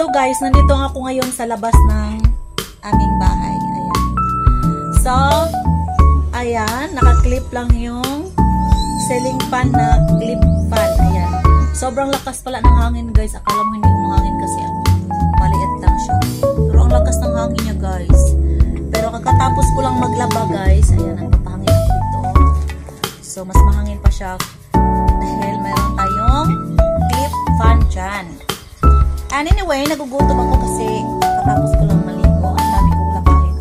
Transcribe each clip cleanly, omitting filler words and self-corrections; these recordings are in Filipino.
So guys, nandito ako ngayon sa labas ng aming bahay. Ayan. So, ayan, naka-clip lang yung ceiling fan na clip fan. Ayan. Sobrang lakas pala ng hangin guys. Akala mo hindi umahangin kasi maliit lang siya. Pero ang lakas ng hangin niya guys. Pero kakatapos ko lang maglaba guys. Ayan, nagpapahangin ako dito. So, mas mahangin pa siya. Dahil meron tayong clip fan dyan. And anyway, nagugutom ako kasi kakatapos ko lang maligo. Ang dami kong labahin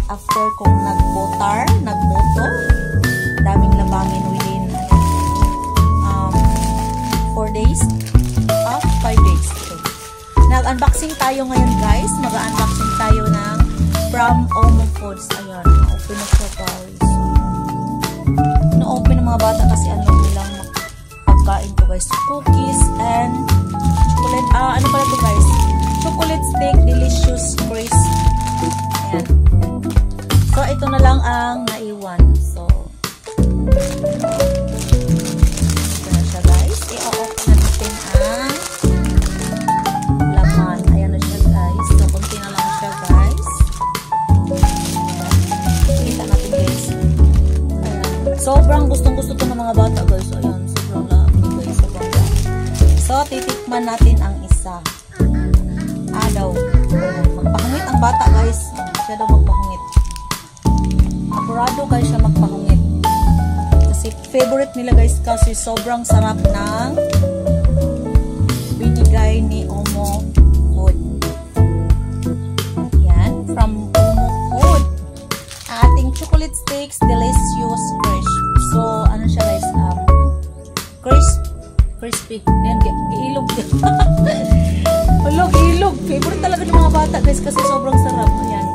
after kong nagmoto. Daming labangin within 4 days. 5 days. Okay. Nag-unboxing tayo ngayon guys. Mag-unboxing tayo ng from Omo Foods. Ayan, na-open na siya guys. Na-open ng mga bata kasi alam nilang pagkain ko guys. Cookies and chocolate. Ano pala ito guys? Chocolate stick, delicious crisp. Ayan. So, ito na lang ang naiwan. So, ito na siya guys. I-open natin ang laman. Ayan na siya guys. So, kunti na lang siya guys. Kita natin guys. Ayan. Sobrang gustong-gusto ito ng mga bata guys. Ayan. Sobrang laki guys. Sobrang laki. So, titikman natin ang isa. Daw. Magpahungit ang bata guys. Siya daw magpahungit. Apurado guys siya magpahungit. Kasi favorite nila guys kasi sobrang sarap ng binigay ni Omo Food. Yan. From Omo Food. Ating chocolate sticks, delicious crisp. So, ano siya guys? Crispy. Yan. Iilog siya. Ilog. Favorite talaga ng mga bata guys kasi sobrang sarap. Ayan.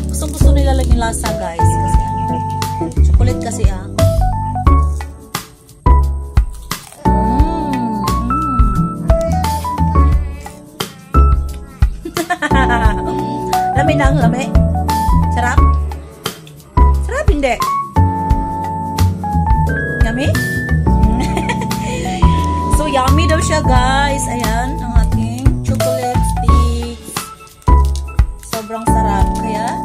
Gusto nila lang yung lasa guys. Kasi ano, chocolate kasi Lami na ang lami. Sarap? Sarap hindi? Yummy? So, yummy daw siya, guys. Ayan, ang ating chocolate sticks. Sobrang sarap. Kaya,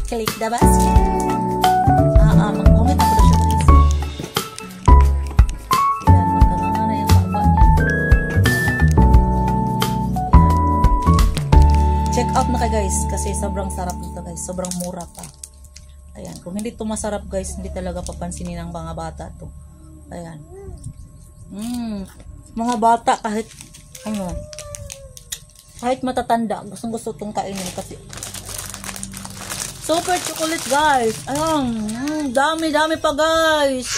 click the basket. Magpungit ako daw siya, guys. Ayan, magkaganga na yung baba niya. Ayan. Check out na kayo, guys. Kasi sobrang sarap nito, guys. Sobrang mura pa. Ayan, kung hindi ito masarap guys, hindi talaga papansinin ng mga bata to. Ayan. Mga bata kahit matatanda, gustong-gusto itong kainin kasi super chocolate guys. Ayan, dami pa guys.